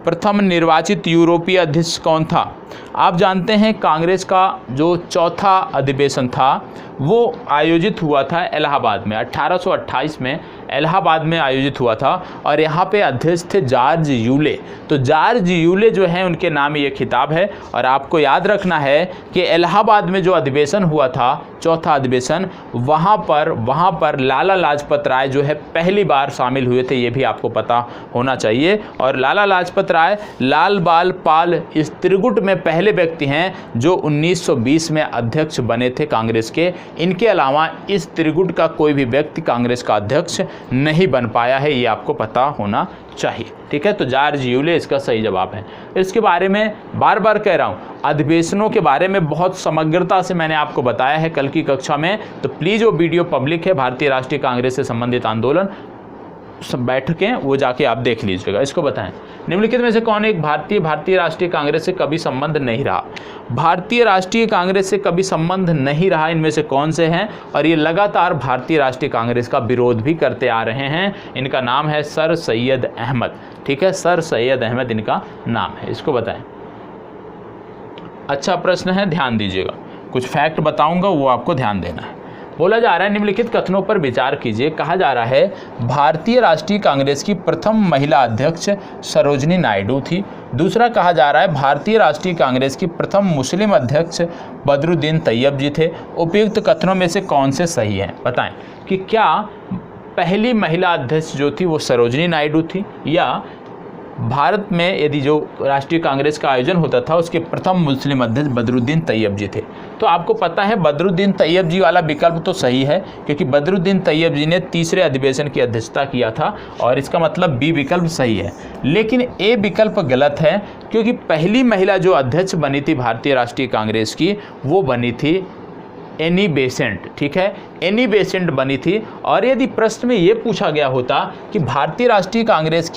प्रथम निर्वाचित यूरोपीय अध्यक्ष कौन था? आप जानते हैं कांग्रेस का जो चौथा अधिवेशन था वो आयोजित हुआ था इलाहाबाद में, 1828 में इलाहाबाद में आयोजित हुआ था और यहाँ पे अध्यक्ष थे जॉर्ज यूले। तो जॉर्ज यूले जो हैं उनके नाम ये खिताब है। और आपको याद रखना है कि इलाहाबाद में जो अधिवेशन हुआ था, चौथा अधिवेशन, वहाँ पर लाला लाजपत राय जो है पहली बार शामिल हुए थे, ये भी आपको पता होना चाहिए। और लाला लाजपत राय लाल बाल पाल इस त्रिगुट में पहले व्यक्ति हैं जो 1920 में अध्यक्ष बने थे कांग्रेस के। इनके अलावा इस त्रिगुट का कोई भी व्यक्ति कांग्रेस का अध्यक्ष नहीं बन पाया है, ये आपको पता होना चाहिए। ठीक है, तो जॉर्ज यूले इसका सही जवाब है। इसके बारे में बार बार कह रहा हूँ, अधिवेशनों के बारे में बहुत समग्रता से मैंने आपको बताया है कल की कक्षा में, तो प्लीज़ वो वीडियो पब्लिक है, भारतीय राष्ट्रीय कांग्रेस से संबंधित आंदोलन सब बैठकें, वो जाके आप देख लीजिएगा। इसको बताएं, निम्नलिखित में से कौन एक भारतीय राष्ट्रीय कांग्रेस से कभी संबंध नहीं रहा? भारतीय राष्ट्रीय कांग्रेस से कभी संबंध नहीं रहा, इनमें से कौन से हैं? और ये लगातार भारतीय राष्ट्रीय कांग्रेस का विरोध भी करते आ रहे हैं। इनका नाम है सर सैयद अहमद। ठीक है, सर सैयद अहमद इनका नाम है। इसको बताएं। अच्छा प्रश्न है, ध्यान दीजिएगा, कुछ फैक्ट बताऊंगा, वो आपको ध्यान देना है। बोला जा रहा है निम्नलिखित कथनों पर विचार कीजिए। कहा जा रहा है भारतीय राष्ट्रीय कांग्रेस की प्रथम महिला अध्यक्ष सरोजनी नायडू थी। दूसरा कहा जा रहा है भारतीय राष्ट्रीय कांग्रेस की प्रथम मुस्लिम अध्यक्ष बदरुद्दीन तैयब जी थे। उपयुक्त कथनों में से कौन से सही हैं? बताएं कि क्या पहली महिला अध्यक्ष जो थी वो सरोजनी नायडू थी, या भारत में यदि जो राष्ट्रीय कांग्रेस का आयोजन होता था उसके प्रथम मुस्लिम अध्यक्ष बदरुद्दीन तैयब जी थे। तो आपको पता है बदरुद्दीन तैयब जी वाला विकल्प तो सही है, क्योंकि बदरुद्दीन तैयब जी ने तीसरे अधिवेशन की अध्यक्षता किया था, और इसका मतलब बी विकल्प सही है। लेकिन ए विकल्प गलत है, क्योंकि पहली महिला जो अध्यक्ष बनी थी भारतीय राष्ट्रीय कांग्रेस की, वो बनी थी एनी बेसेंट। ठीक है, एनी बेसेंट बनी थी। और यदि प्रश्न में ये पूछा गया होता कि भारतीय राष्ट्रीय कांग्रेस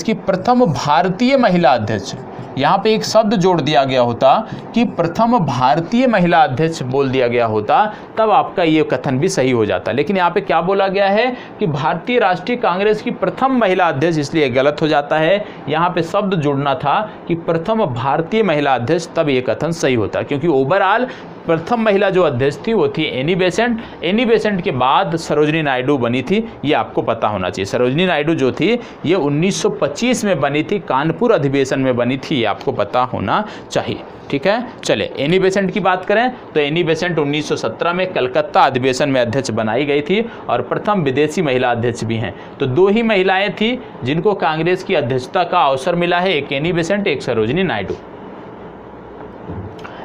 की प्रथम भारतीय महिला अध्यक्ष, यहाँ पे एक शब्द जोड़ दिया गया होता कि प्रथम भारतीय महिला अध्यक्ष बोल दिया गया होता, तब आपका ये कथन भी सही हो जाता। लेकिन यहाँ पे क्या बोला गया है कि भारतीय राष्ट्रीय कांग्रेस की प्रथम महिला अध्यक्ष, इसलिए गलत हो जाता है। यहाँ पे शब्द जुड़ना था कि प्रथम भारतीय महिला अध्यक्ष, तब ये कथन सही होता, क्योंकि ओवरऑल प्रथम महिला जो अध्यक्ष थी वो थी एनी बेसेंट। एनी बेसेंट के बाद सरोजनी नायडू बनी थी, ये आपको पता होना चाहिए। सरोजनी नायडू जो थी ये 1925 में बनी थी, कानपुर अधिवेशन में बनी थी, ये आपको पता होना चाहिए। ठीक है, चले एनी बेसेंट की बात करें तो एनी बेसेंट 1917 में कलकत्ता अधिवेशन में अध्यक्ष बनाई गई थी, और प्रथम विदेशी महिला अध्यक्ष भी हैं। तो दो ही महिलाएं थी जिनको कांग्रेस की अध्यक्षता का अवसर मिला है, एक एनी बेसेंट, एक सरोजनी नायडू।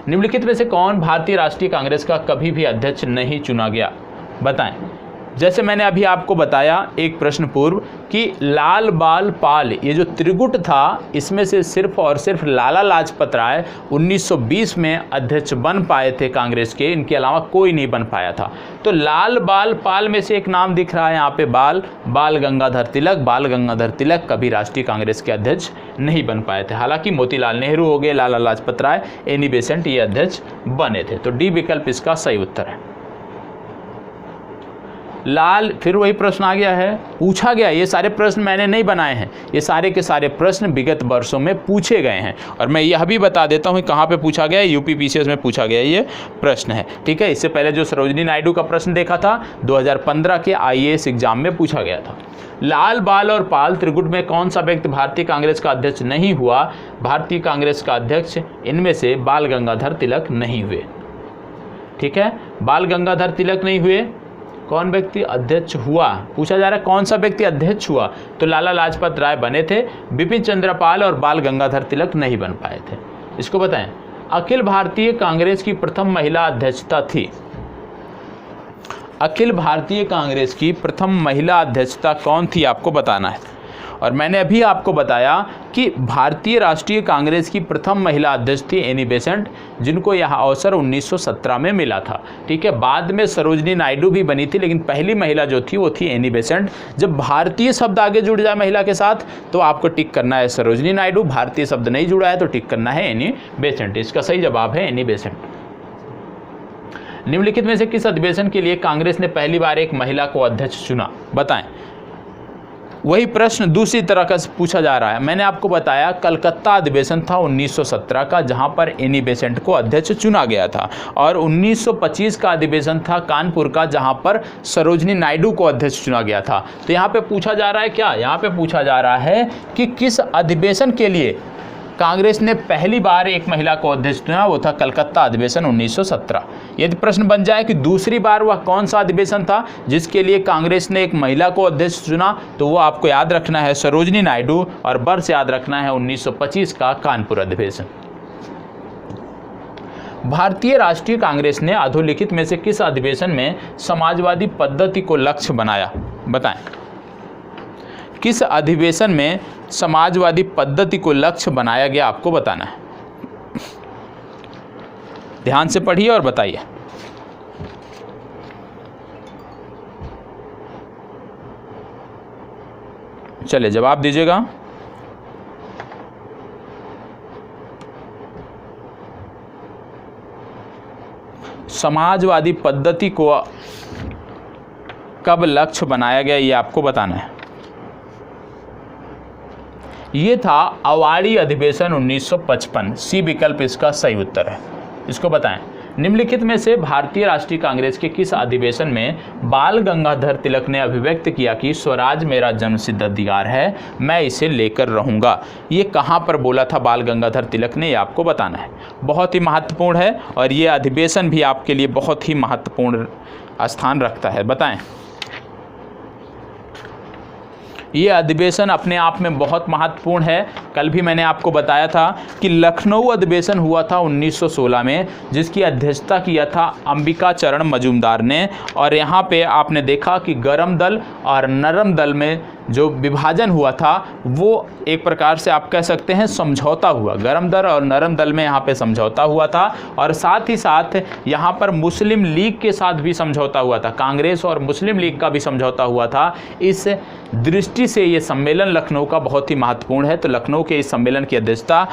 निम्नलिखित में से कौन भारतीय राष्ट्रीय कांग्रेस का कभी भी अध्यक्ष नहीं चुना गया? बताएं। जैसे मैंने अभी आपको बताया एक प्रश्न पूर्व कि लाल बाल पाल, ये जो त्रिगुट था, इसमें से सिर्फ और सिर्फ लाला लाजपत राय 1920 में अध्यक्ष बन पाए थे कांग्रेस के, इनके अलावा कोई नहीं बन पाया था। तो लाल बाल पाल में से एक नाम दिख रहा है यहाँ पे, बाल गंगाधर तिलक। बाल गंगाधर तिलक कभी राष्ट्रीय कांग्रेस के अध्यक्ष नहीं बन पाए थे। हालांकि मोतीलाल नेहरू हो गए, लाला लाजपत राय, एनी बेसेंट ये अध्यक्ष बने थे। तो डी विकल्प इसका सही उत्तर है। लाल, फिर वही प्रश्न आ गया है, पूछा गया। ये सारे प्रश्न मैंने नहीं बनाए हैं, ये सारे के सारे प्रश्न विगत वर्षों में पूछे गए हैं। और मैं यह भी बता देता हूँ कहाँ पे पूछा गया है, यूपी पीसीएस में पूछा गया ये प्रश्न है। ठीक है, इससे पहले जो सरोजनी नायडू का प्रश्न देखा था 2015 के IAS एग्जाम में पूछा गया था। लाल बाल और पाल त्रिगुट में कौन सा व्यक्ति भारतीय कांग्रेस का अध्यक्ष नहीं हुआ? भारतीय कांग्रेस का अध्यक्ष इनमें से बाल गंगाधर तिलक नहीं हुए। ठीक है, बाल गंगाधर तिलक नहीं हुए। कौन व्यक्ति अध्यक्ष हुआ? पूछा जा रहा है कौन सा व्यक्ति अध्यक्ष हुआ, तो लाला लाजपत राय बने थे, बिपिन चंद्र पाल और बाल गंगाधर तिलक नहीं बन पाए थे। इसको बताएं। अखिल भारतीय कांग्रेस की प्रथम महिला अध्यक्षता थी। अखिल भारतीय कांग्रेस की प्रथम महिला अध्यक्षता कौन थी, आपको बताना है। और मैंने अभी आपको बताया कि भारतीय राष्ट्रीय कांग्रेस की प्रथम महिला अध्यक्ष थी एनी बेसेंट, जिनको यह अवसर 1917 में मिला था। ठीक है, बाद में सरोजनी नायडू भी बनी थी, लेकिन पहली महिला जो थी वो थी एनी बेसेंट। जब भारतीय शब्द आगे जुड़ जाए महिला के साथ तो आपको टिक करना है सरोजनी नायडू, भारतीय शब्द नहीं जुड़ा है तो टिक करना है एनी बेसेंट। इसका सही जवाब है एनी बेसेंट। निम्नलिखित में से किस अधिवेशन के लिए कांग्रेस ने पहली बार एक महिला को अध्यक्ष चुना? बताएं। वही प्रश्न दूसरी तरह का पूछा जा रहा है। मैंने आपको बताया कलकत्ता अधिवेशन था 1917 का, जहां पर एनी बेसेंट को अध्यक्ष चुना गया था, और 1925 का अधिवेशन था कानपुर का, जहां पर सरोजनी नायडू को अध्यक्ष चुना गया था। तो यहाँ पे पूछा जा रहा है क्या? यहाँ पे पूछा जा रहा है कि किस अधिवेशन के लिए कांग्रेस ने पहली बार एक महिला को अध्यक्ष चुना, वो था कलकत्ता अधिवेशन 1917। यदि प्रश्न बन जाए कि दूसरी बार वह कौन सा अधिवेशन था जिसके लिए कांग्रेस ने एक महिला को अध्यक्ष चुना, तो वो आपको याद रखना है सरोजिनी नायडू, और वर्ष याद रखना है 1925 का कानपुर अधिवेशन। भारतीय राष्ट्रीय कांग्रेस ने अधोलिखित में से किस अधिवेशन में समाजवादी पद्धति को लक्ष्य बनाया? बताएं, किस अधिवेशन में समाजवादी पद्धति को लक्ष्य बनाया गया, आपको बताना है। ध्यान से पढ़िए और बताइए। चलिए जवाब दीजिएगा। समाजवादी पद्धति को कब लक्ष्य बनाया गया, ये आपको बताना है। ये था अवाड़ी अधिवेशन 1955। सी विकल्प इसका सही उत्तर है। इसको बताएं, निम्नलिखित में से भारतीय राष्ट्रीय कांग्रेस के किस अधिवेशन में बाल गंगाधर तिलक ने अभिव्यक्त किया कि स्वराज मेरा जन्मसिद्ध अधिकार है, मैं इसे लेकर रहूँगा? ये कहाँ पर बोला था बाल गंगाधर तिलक ने, ये आपको बताना है। बहुत ही महत्वपूर्ण है और ये अधिवेशन भी आपके लिए बहुत ही महत्वपूर्ण स्थान रखता है। बताएं, ये अधिवेशन अपने आप में बहुत महत्वपूर्ण है। कल भी मैंने आपको बताया था कि लखनऊ अधिवेशन हुआ था 1916 में, जिसकी अध्यक्षता किया था अंबिका चरण मजूमदार ने। और यहाँ पे आपने देखा कि गरम दल और नरम दल में जो विभाजन हुआ था वो एक प्रकार से आप कह सकते हैं समझौता हुआ। गरम दल और नरम दल में यहाँ पे समझौता हुआ था, और साथ ही साथ यहाँ पर मुस्लिम लीग के साथ भी समझौता हुआ था। कांग्रेस और मुस्लिम लीग का भी समझौता हुआ था। इस दृष्टि से ये सम्मेलन लखनऊ का बहुत ही महत्वपूर्ण है। तो लखनऊ के इस सम्मेलन की अध्यक्षता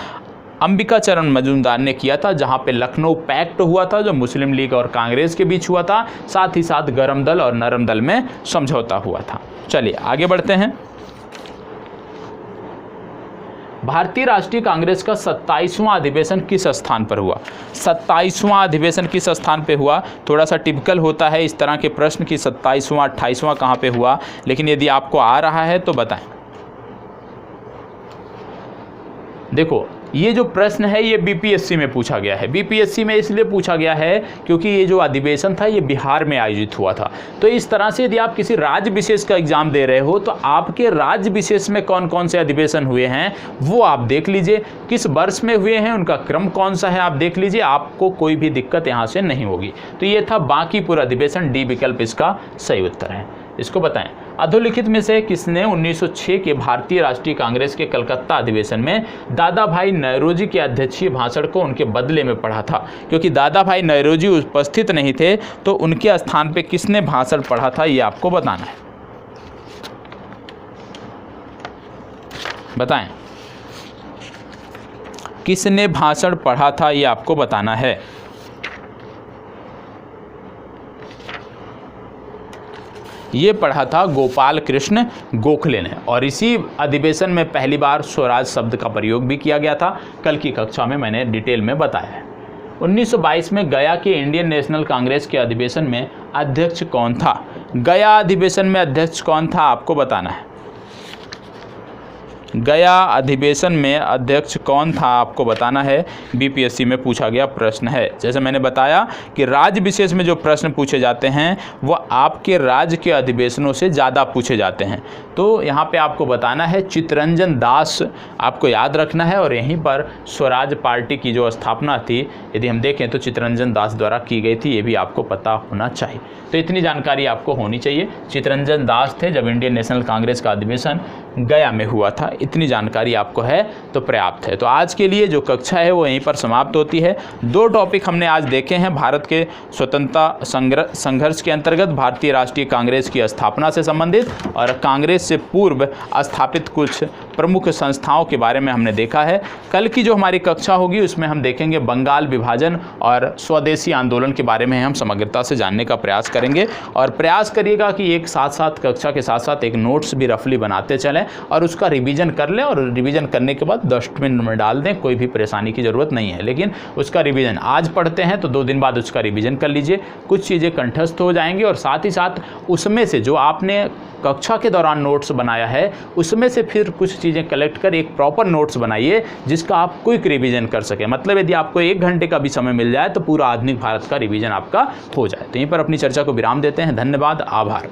अंबिका चरण मजूमदार ने किया था, जहां पे लखनऊ पैक्ट हुआ था जो मुस्लिम लीग और कांग्रेस के बीच हुआ था। साथ ही साथ गरम दल और नरम दल में समझौता हुआ था। चलिए आगे बढ़ते हैं। भारतीय राष्ट्रीय कांग्रेस का 27वां अधिवेशन किस स्थान पर हुआ? 27वां अधिवेशन किस स्थान पे हुआ? थोड़ा सा टिपिकल होता है इस तरह के प्रश्न कि 27वां 28वां कहाँ पे हुआ, लेकिन यदि आपको आ रहा है तो बताएं। देखो, ये जो प्रश्न है ये बीपीएससी में पूछा गया है। बीपीएससी में इसलिए पूछा गया है क्योंकि ये जो अधिवेशन था ये बिहार में आयोजित हुआ था। तो इस तरह से यदि आप किसी राज्य विशेष का एग्जाम दे रहे हो तो आपके राज्य विशेष में कौन कौन से अधिवेशन हुए हैं वो आप देख लीजिए, किस वर्ष में हुए हैं, उनका क्रम कौन सा है आप देख लीजिए, आपको कोई भी दिक्कत यहाँ से नहीं होगी। तो ये था बांकीपुर अधिवेशन, डी विकल्प इसका सही उत्तर है। इसको बताएं, अधोलिखित में से किसने 1906 के भारतीय राष्ट्रीय कांग्रेस के कलकत्ता अधिवेशन में दादा भाई नौरोजी के अध्यक्षीय भाषण को उनके बदले में पढ़ा था? क्योंकि दादा भाई नौरोजी उपस्थित नहीं थे तो उनके स्थान पे किसने भाषण पढ़ा था ये आपको बताना है। बताएं, किसने भाषण पढ़ा था ये आपको बताना है। ये पढ़ा था गोपाल कृष्ण गोखले ने, और इसी अधिवेशन में पहली बार स्वराज शब्द का प्रयोग भी किया गया था। कल की कक्षा में मैंने डिटेल में बताया है। 1922 में गया के इंडियन नेशनल कांग्रेस के अधिवेशन में अध्यक्ष कौन था? गया अधिवेशन में अध्यक्ष कौन था आपको बताना है। गया अधिवेशन में अध्यक्ष कौन था आपको बताना है। बीपीएससी में पूछा गया प्रश्न है। जैसे मैंने बताया कि राज्य विशेष में जो प्रश्न पूछे जाते हैं वो आपके राज्य के अधिवेशनों से ज़्यादा पूछे जाते हैं। तो यहाँ पे आपको बताना है चित्तरंजन दास आपको याद रखना है, और यहीं पर स्वराज पार्टी की जो स्थापना थी यदि हम देखें तो चित्तरंजन दास द्वारा की गई थी, ये भी आपको पता होना चाहिए। तो इतनी जानकारी आपको होनी चाहिए। चित्तरंजन दास थे जब इंडियन नेशनल कांग्रेस का अधिवेशन गया में हुआ था। इतनी जानकारी आपको है तो पर्याप्त है। तो आज के लिए जो कक्षा है वो यहीं पर समाप्त होती है। 2 टॉपिक हमने आज देखे हैं भारत के स्वतंत्रता संघर्ष के अंतर्गत भारतीय राष्ट्रीय कांग्रेस की स्थापना से संबंधित, और कांग्रेस से पूर्व स्थापित कुछ प्रमुख संस्थाओं के बारे में हमने देखा है। कल की जो हमारी कक्षा होगी उसमें हम देखेंगे बंगाल विभाजन और स्वदेशी आंदोलन के बारे में हम समग्रता से जानने का प्रयास करेंगे। और प्रयास करिएगा कि एक साथ साथ कक्षा के साथ साथ एक नोट्स भी रफली बनाते चलें और उसका रिवीजन कर लें, और रिवीजन करने के बाद डस्टबिन में डाल दें। कोई भी परेशानी की ज़रूरत नहीं है, लेकिन उसका रिवीजन आज पढ़ते हैं तो 2 दिन बाद उसका रिवीजन कर लीजिए। कुछ चीज़ें कंठस्थ हो जाएंगी, और साथ ही साथ उसमें से जो आपने कक्षा के दौरान नोट्स बनाया है उसमें से फिर कुछ चीज़ें कलेक्ट कर एक प्रॉपर नोट्स बनाइए जिसका आप क्विक रिवीजन कर सकें। मतलब यदि आपको 1 घंटे का भी समय मिल जाए तो पूरा आधुनिक भारत का रिवीजन आपका हो जाए। तो यहीं पर अपनी चर्चा को विराम देते हैं। धन्यवाद, आभार।